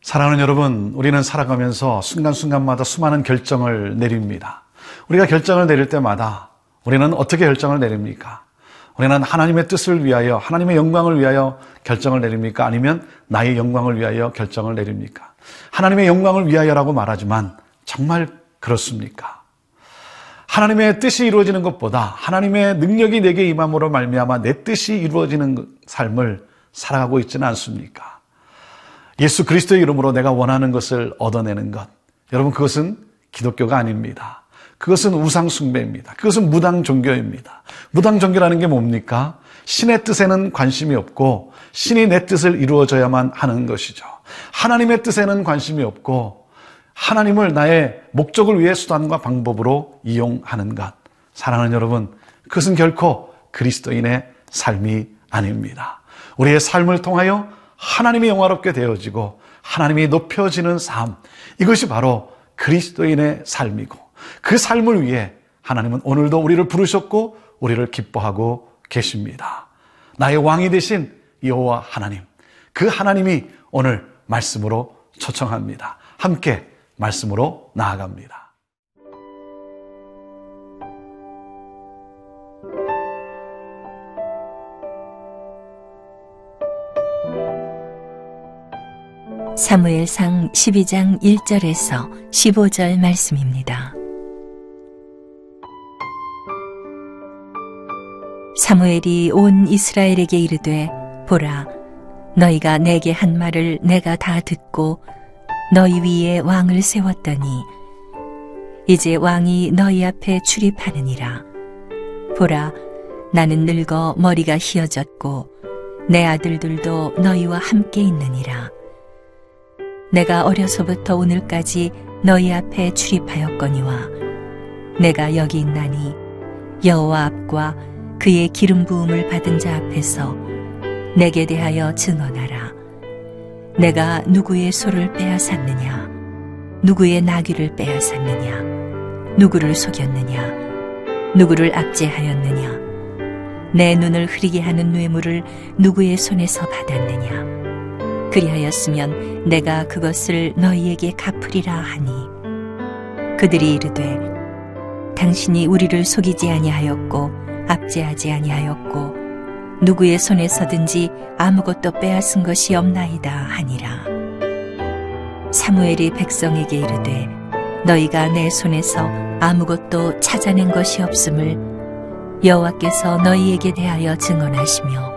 사랑하는 여러분, 우리는 살아가면서 순간순간마다 수많은 결정을 내립니다. 우리가 결정을 내릴 때마다 우리는 어떻게 결정을 내립니까? 우리는 하나님의 뜻을 위하여, 하나님의 영광을 위하여 결정을 내립니까? 아니면 나의 영광을 위하여 결정을 내립니까? 하나님의 영광을 위하여라고 말하지만 정말 그렇습니까? 하나님의 뜻이 이루어지는 것보다 하나님의 능력이 내게 임함으로 말미암아 내 뜻이 이루어지는 삶을 살아가고 있지는 않습니까? 예수 그리스도의 이름으로 내가 원하는 것을 얻어내는 것, 여러분, 그것은 기독교가 아닙니다. 그것은 우상 숭배입니다. 그것은 무당 종교입니다. 무당 종교라는 게 뭡니까? 신의 뜻에는 관심이 없고 신이 내 뜻을 이루어져야만 하는 것이죠. 하나님의 뜻에는 관심이 없고 하나님을 나의 목적을 위해 수단과 방법으로 이용하는 것, 사랑하는 여러분, 그것은 결코 그리스도인의 삶이 아닙니다. 우리의 삶을 통하여 하나님이 영화롭게 되어지고 하나님이 높여지는 삶, 이것이 바로 그리스도인의 삶이고, 그 삶을 위해 하나님은 오늘도 우리를 부르셨고 우리를 기뻐하고 계십니다. 나의 왕이 되신 여호와 하나님, 그 하나님이 오늘 말씀으로 초청합니다. 함께 말씀으로 나아갑니다. 사무엘상 12장 1절에서 15절 말씀입니다. 사무엘이 온 이스라엘에게 이르되, 보라, 너희가 내게 한 말을 내가 다 듣고 너희 위에 왕을 세웠더니 이제 왕이 너희 앞에 출입하느니라. 보라, 나는 늙어 머리가 희어졌고 내 아들들도 너희와 함께 있느니라. 내가 어려서부터 오늘까지 너희 앞에 출입하였거니와 내가 여기 있나니 여호와 앞과 그의 기름 부음을 받은 자 앞에서 내게 대하여 증언하라. 내가 누구의 소를 빼앗았느냐? 누구의 나귀를 빼앗았느냐? 누구를 속였느냐? 누구를 압제하였느냐? 내 눈을 흐리게 하는 뇌물을 누구의 손에서 받았느냐? 그리하였으면 내가 그것을 너희에게 갚으리라 하니, 그들이 이르되, 당신이 우리를 속이지 아니하였고 압제하지 아니하였고 누구의 손에서든지 아무것도 빼앗은 것이 없나이다 하니라. 사무엘이 백성에게 이르되, 너희가 내 손에서 아무것도 찾아낸 것이 없음을 여호와께서 너희에게 대하여 증언하시며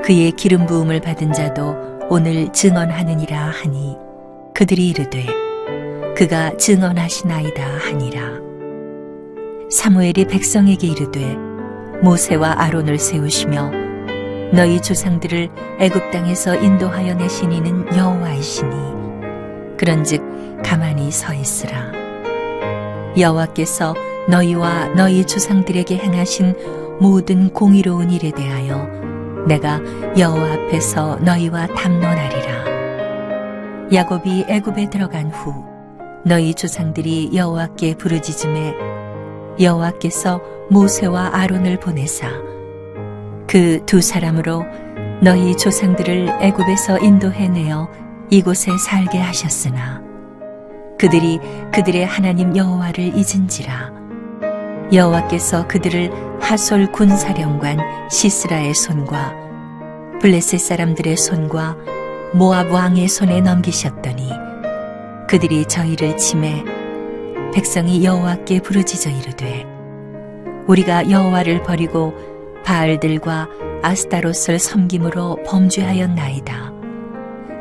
그의 기름 부음을 받은 자도 오늘 증언하느니라 하니, 그들이 이르되 그가 증언하시나이다 하니라. 사무엘이 백성에게 이르되, 모세와 아론을 세우시며 너희 조상들을 애굽 땅에서 인도하여 내신 이는 여호와이시니 그런즉 가만히 서 있으라. 여호와께서 너희와 너희 조상들에게 행하신 모든 공의로운 일에 대하여 내가 여호와 앞에서 너희와 담론하리라. 야곱이 애굽에 들어간 후 너희 조상들이 여호와께 부르짖음에 여호와께서 모세와 아론을 보내사 그 두 사람으로 너희 조상들을 애굽에서 인도해내어 이곳에 살게 하셨으나 그들이 그들의 하나님 여호와를 잊은지라. 여호와께서 그들을 하솔 군사령관 시스라의 손과 블레셋 사람들의 손과 모압 왕의 손에 넘기셨더니 그들이 저희를 치매 백성이 여호와께 부르짖어 이르되, 우리가 여호와를 버리고 바알들과 아스타롯을 섬김으로 범죄하였나이다.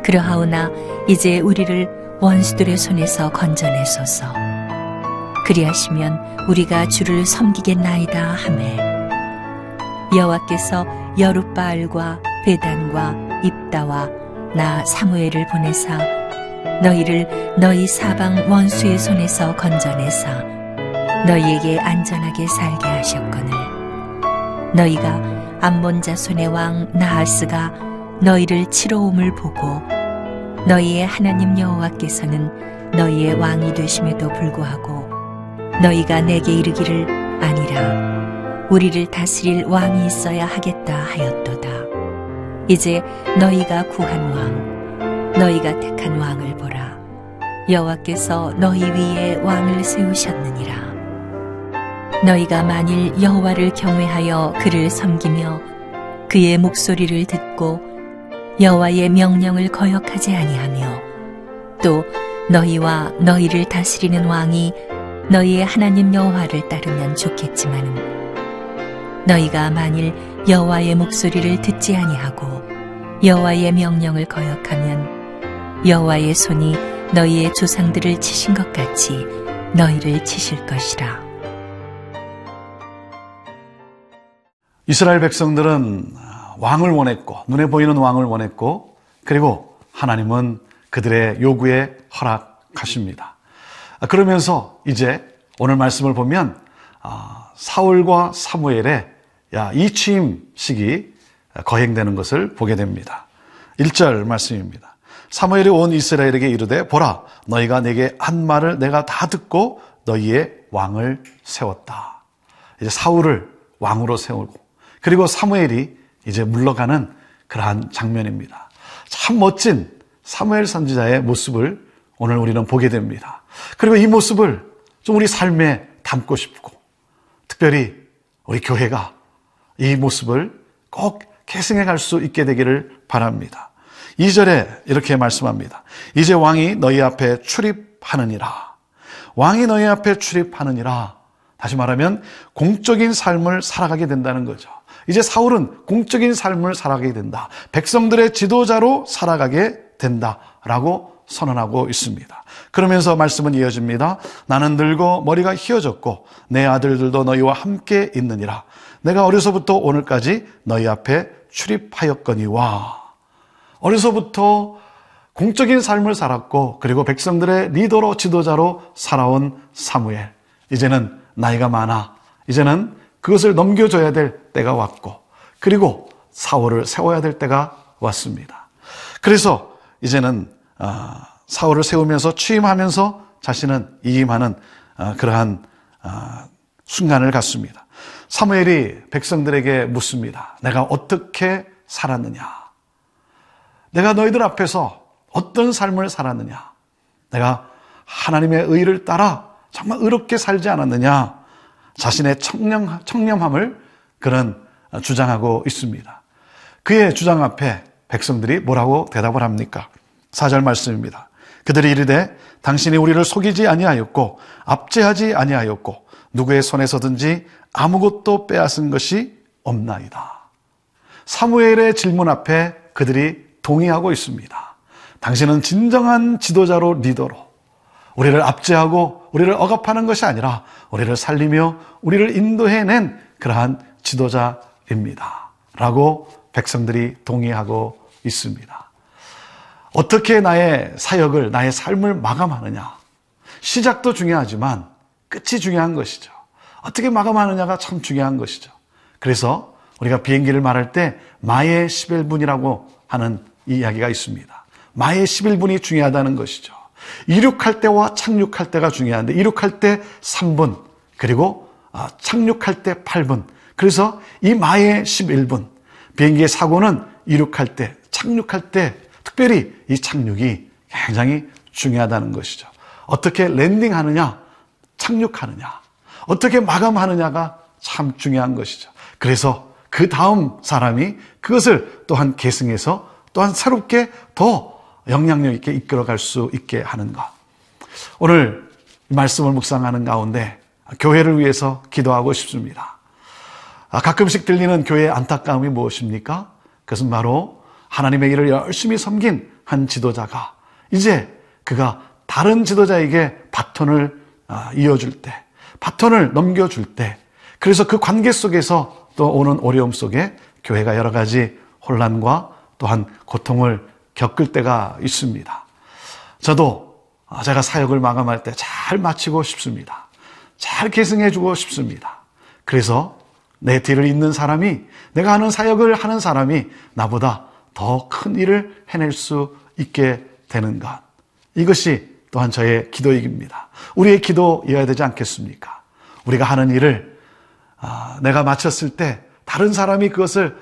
그러하오나 이제 우리를 원수들의 손에서 건져내소서. 그리하시면 우리가 주를 섬기겠나이다 하매, 여호와께서 여룻바알과 베단과 입다와 나 사무엘을 보내사 너희를 너희 사방 원수의 손에서 건져내사 너희에게 안전하게 살게 하셨거늘 너희가 암몬 자손의 왕 나하스가 너희를 치러옴을 보고 너희의 하나님 여호와께서는 너희의 왕이 되심에도 불구하고 너희가 내게 이르기를 아니라 우리를 다스릴 왕이 있어야 하겠다 하였도다. 이제 너희가 구한 왕 너희가 택한 왕을 보라. 여호와께서 너희 위에 왕을 세우셨느니라. 너희가 만일 여호와를 경외하여 그를 섬기며 그의 목소리를 듣고 여호와의 명령을 거역하지 아니하며 또 너희와 너희를 다스리는 왕이 너희의 하나님 여호와를 따르면 좋겠지만은 너희가 만일 여호와의 목소리를 듣지 아니하고 여호와의 명령을 거역하면 여호와의 손이 너희의 조상들을 치신 것 같이 너희를 치실 것이라. 이스라엘 백성들은 왕을 원했고 눈에 보이는 왕을 원했고 그리고 하나님은 그들의 요구에 허락하십니다. 그러면서 이제 오늘 말씀을 보면 사울과 사무엘의 이 취임식이 거행되는 것을 보게 됩니다. 1절 말씀입니다. 사무엘이 온 이스라엘에게 이르되 보라 너희가 내게 한 말을 내가 다 듣고 너희의 왕을 세웠다. 이제 사울을 왕으로 세우고 그리고 사무엘이 이제 물러가는 그러한 장면입니다. 참 멋진 사무엘 선지자의 모습을 오늘 우리는 보게 됩니다. 그리고 이 모습을 좀 우리 삶에 담고 싶고 특별히 우리 교회가 이 모습을 꼭 계승해 갈 수 있게 되기를 바랍니다. 2절에 이렇게 말씀합니다. 이제 왕이 너희 앞에 출입하느니라. 왕이 너희 앞에 출입하느니라. 다시 말하면 공적인 삶을 살아가게 된다는 거죠. 이제 사울은 공적인 삶을 살아가게 된다. 백성들의 지도자로 살아가게 된다라고 선언하고 있습니다. 그러면서 말씀은 이어집니다. 나는 늙고 머리가 휘어졌고 내 아들들도 너희와 함께 있느니라. 내가 어려서부터 오늘까지 너희 앞에 출입하였거니와. 어려서부터 공적인 삶을 살았고 그리고 백성들의 리더로 지도자로 살아온 사무엘. 이제는 나이가 많아. 이제는 그것을 넘겨줘야 될 때가 왔고 그리고 사울을 세워야 될 때가 왔습니다. 그래서 이제는 사울을 세우면서 취임하면서 자신은 이임하는 그러한 순간을 갖습니다. 사무엘이 백성들에게 묻습니다. 내가 어떻게 살았느냐? 내가 너희들 앞에서 어떤 삶을 살았느냐? 내가 하나님의 의를 따라 정말 의롭게 살지 않았느냐? 자신의 청렴함을 그런 주장하고 있습니다. 그의 주장 앞에 백성들이 뭐라고 대답을 합니까? 4절 말씀입니다. 그들이 이르되 당신이 우리를 속이지 아니하였고 압제하지 아니하였고 누구의 손에서든지 아무것도 빼앗은 것이 없나이다. 사무엘의 질문 앞에 그들이 동의하고 있습니다. 당신은 진정한 지도자로 리더로 우리를 압제하고 우리를 억압하는 것이 아니라 우리를 살리며 우리를 인도해낸 그러한 지도자입니다. 라고 백성들이 동의하고 있습니다. 어떻게 나의 사역을, 나의 삶을 마감하느냐. 시작도 중요하지만 끝이 중요한 것이죠. 어떻게 마감하느냐가 참 중요한 것이죠. 그래서 우리가 비행기를 말할 때 마의 11분이라고 하는 이야기가 있습니다. 마의 11분이 중요하다는 것이죠. 이륙할 때와 착륙할 때가 중요한데 이륙할 때 3분 그리고 착륙할 때 8분. 그래서 이 마의 11분 비행기의 사고는 이륙할 때 착륙할 때 특별히 이 착륙이 굉장히 중요하다는 것이죠. 어떻게 랜딩하느냐 착륙하느냐 어떻게 마감하느냐가 참 중요한 것이죠. 그래서 그 다음 사람이 그것을 또한 계승해서 또한 새롭게 더 영향력 있게 이끌어갈 수 있게 하는 것. 오늘 말씀을 묵상하는 가운데 교회를 위해서 기도하고 싶습니다. 가끔씩 들리는 교회의 안타까움이 무엇입니까? 그것은 바로 하나님의 일을 열심히 섬긴 한 지도자가 이제 그가 다른 지도자에게 바톤을 이어줄 때, 바톤을 넘겨줄 때, 그래서 그 관계 속에서 또 오는 어려움 속에 교회가 여러 가지 혼란과 또한 고통을 겪을 때가 있습니다. 저도 제가 사역을 마감할 때 잘 마치고 싶습니다. 잘 계승해주고 싶습니다. 그래서 내 뒤를 잇는 사람이, 내가 하는 사역을 하는 사람이 나보다 더 큰 일을 해낼 수 있게 되는 것. 이것이 또한 저의 기도입니다. 우리의 기도여야 되지 않겠습니까? 우리가 하는 일을 내가 마쳤을 때 다른 사람이 그것을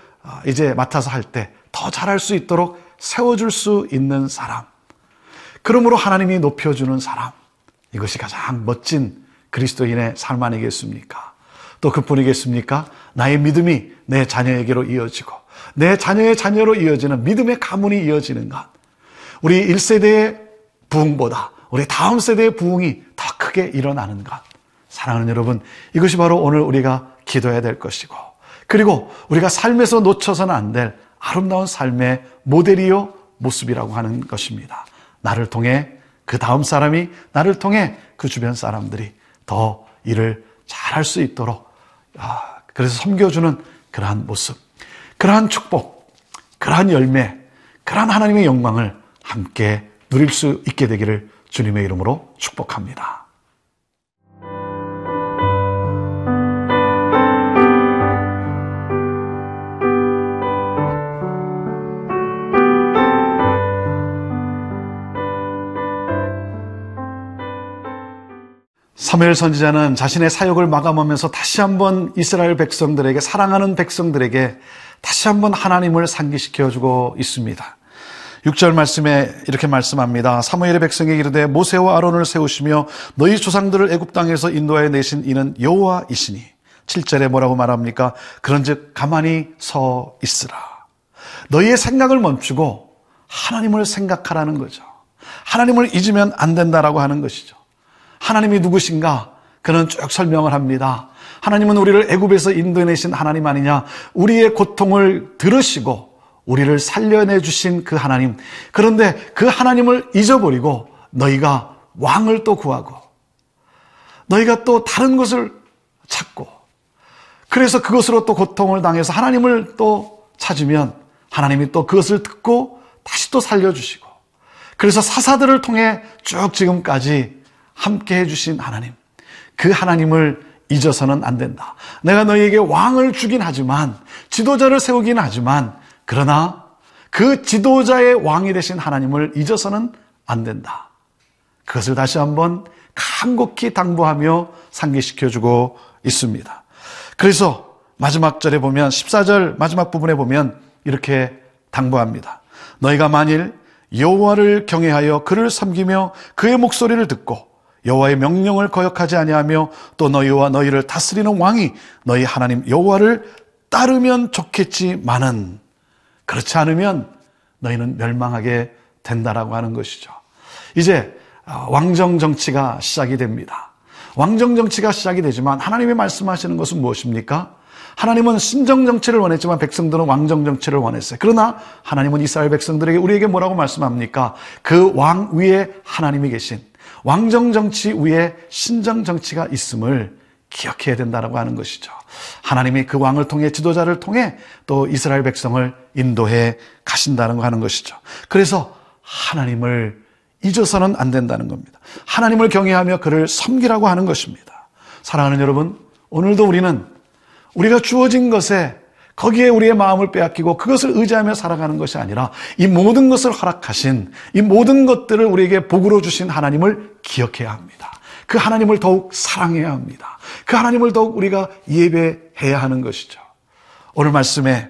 이제 맡아서 할 때 더 잘할 수 있도록 세워줄 수 있는 사람. 그러므로 하나님이 높여주는 사람. 이것이 가장 멋진 그리스도인의 삶 아니겠습니까? 또 그뿐이겠습니까? 나의 믿음이 내 자녀에게로 이어지고 내 자녀의 자녀로 이어지는 믿음의 가문이 이어지는 것. 우리 1세대의 부흥보다 우리 다음 세대의 부흥이 더 크게 일어나는 것. 사랑하는 여러분, 이것이 바로 오늘 우리가 기도해야 될 것이고, 그리고 우리가 삶에서 놓쳐서는 안 될 아름다운 삶의 모델이요 모습이라고 하는 것입니다. 나를 통해 그 다음 사람이, 나를 통해 그 주변 사람들이 더 일을 잘할 수 있도록, 그래서 섬겨주는 그러한 모습, 그러한 축복, 그러한 열매, 그러한 하나님의 영광을 함께 누릴 수 있게 되기를 주님의 이름으로 축복합니다. 사무엘 선지자는 자신의 사역을 마감하면서 다시 한번 이스라엘 백성들에게, 사랑하는 백성들에게 다시 한번 하나님을 상기시켜주고 있습니다. 6절 말씀에 이렇게 말씀합니다. 사무엘의 백성에게 이르되 모세와 아론을 세우시며 너희 조상들을 애굽 땅에서 인도하여 내신 이는 여호와이시니. 7절에 뭐라고 말합니까? 그런즉 가만히 서 있으라. 너희의 생각을 멈추고 하나님을 생각하라는 거죠. 하나님을 잊으면 안 된다라고 하는 것이죠. 하나님이 누구신가? 그는 쭉 설명을 합니다. 하나님은 우리를 애굽에서 인도해내신 하나님 아니냐? 우리의 고통을 들으시고 우리를 살려내 주신 그 하나님. 그런데 그 하나님을 잊어버리고 너희가 왕을 또 구하고 너희가 또 다른 것을 찾고, 그래서 그것으로 또 고통을 당해서 하나님을 또 찾으면 하나님이 또 그것을 듣고 다시 또 살려주시고, 그래서 사사들을 통해 쭉 지금까지 함께 해주신 하나님, 그 하나님을 잊어서는 안 된다. 내가 너희에게 왕을 주긴 하지만, 지도자를 세우긴 하지만, 그러나 그 지도자의 왕이 되신 하나님을 잊어서는 안 된다. 그것을 다시 한번 간곡히 당부하며 상기시켜주고 있습니다. 그래서 마지막 절에 보면, 14절 마지막 부분에 보면 이렇게 당부합니다. 너희가 만일 여호와를 경외하여 그를 섬기며 그의 목소리를 듣고 여호와의 명령을 거역하지 아니하며 또 너희와 너희를 다스리는 왕이 너희 하나님 여호와를 따르면 좋겠지만은 그렇지 않으면 너희는 멸망하게 된다라고 하는 것이죠. 이제 왕정 정치가 시작이 됩니다. 왕정 정치가 시작이 되지만 하나님이 말씀하시는 것은 무엇입니까? 하나님은 신정 정치를 원했지만 백성들은 왕정 정치를 원했어요. 그러나 하나님은 이스라엘 백성들에게, 우리에게 뭐라고 말씀합니까? 그 왕 위에 하나님이 계신, 왕정 정치 위에 신정 정치가 있음을 기억해야 된다라고 하는 것이죠. 하나님이 그 왕을 통해, 지도자를 통해 또 이스라엘 백성을 인도해 가신다는 거 하는 것이죠. 그래서 하나님을 잊어서는 안 된다는 겁니다. 하나님을 경외하며 그를 섬기라고 하는 것입니다. 사랑하는 여러분, 오늘도 우리가 주어진 것에 거기에 우리의 마음을 빼앗기고 그것을 의지하며 살아가는 것이 아니라 이 모든 것을 허락하신, 이 모든 것들을 우리에게 복으로 주신 하나님을 기억해야 합니다. 그 하나님을 더욱 사랑해야 합니다. 그 하나님을 더욱 우리가 예배해야 하는 것이죠. 오늘 말씀에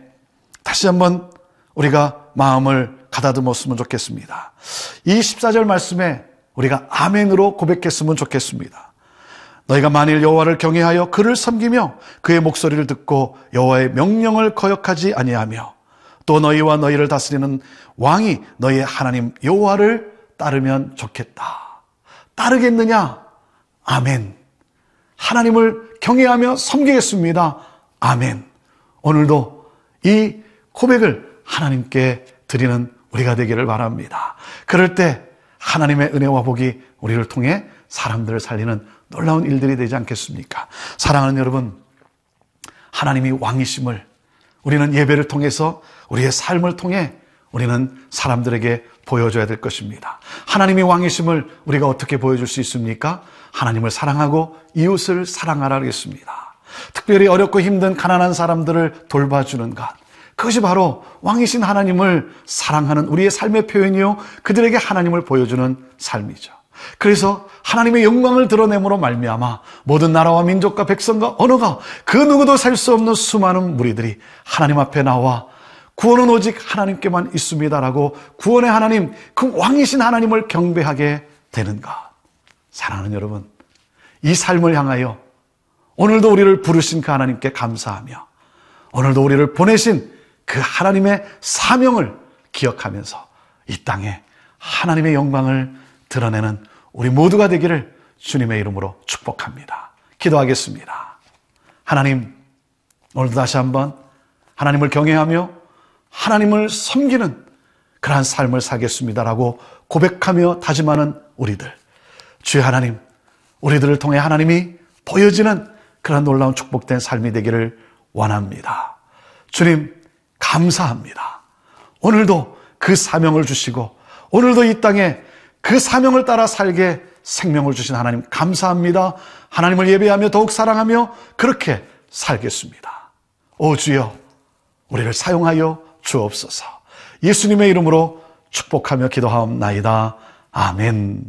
다시 한번 우리가 마음을 가다듬었으면 좋겠습니다. 이 14절 말씀에 우리가 아멘으로 고백했으면 좋겠습니다. 너희가 만일 여호와를 경외하여 그를 섬기며 그의 목소리를 듣고 여호와의 명령을 거역하지 아니하며 또 너희와 너희를 다스리는 왕이 너희의 하나님 여호와를 따르면 좋겠다. 따르겠느냐? 아멘. 하나님을 경외하며 섬기겠습니다. 아멘. 오늘도 이 고백을 하나님께 드리는 우리가 되기를 바랍니다. 그럴 때 하나님의 은혜와 복이 우리를 통해 사람들을 살리는 놀라운 일들이 되지 않겠습니까? 사랑하는 여러분, 하나님이 왕이심을 우리는 예배를 통해서, 우리의 삶을 통해 우리는 사람들에게 보여줘야 될 것입니다. 하나님의 왕이심을 우리가 어떻게 보여줄 수 있습니까? 하나님을 사랑하고 이웃을 사랑하라 그랬습니다. 특별히 어렵고 힘든 가난한 사람들을 돌봐주는 것, 그것이 바로 왕이신 하나님을 사랑하는 우리의 삶의 표현이요, 그들에게 하나님을 보여주는 삶이죠. 그래서 하나님의 영광을 드러냄으로 말미암아 모든 나라와 민족과 백성과 언어가 그 누구도 살 수 없는 수많은 무리들이 하나님 앞에 나와 구원은 오직 하나님께만 있습니다라고 구원의 하나님, 그 왕이신 하나님을 경배하게 되는 것. 사랑하는 여러분, 이 삶을 향하여 오늘도 우리를 부르신 그 하나님께 감사하며 오늘도 우리를 보내신 그 하나님의 사명을 기억하면서 이 땅에 하나님의 영광을 드러내는 우리 모두가 되기를 주님의 이름으로 축복합니다. 기도하겠습니다. 하나님, 오늘도 다시 한번 하나님을 경외하며 하나님을 섬기는 그러한 삶을 살겠습니다라고 고백하며 다짐하는 우리들, 주의 하나님, 우리들을 통해 하나님이 보여지는 그런 놀라운 축복된 삶이 되기를 원합니다. 주님, 감사합니다. 오늘도 그 사명을 주시고 오늘도 이 땅에 그 사명을 따라 살게 생명을 주신 하나님 감사합니다. 하나님을 예배하며 더욱 사랑하며 그렇게 살겠습니다. 오 주여, 우리를 사용하여 주옵소서. 예수님의 이름으로 축복하며 기도하옵나이다. 아멘.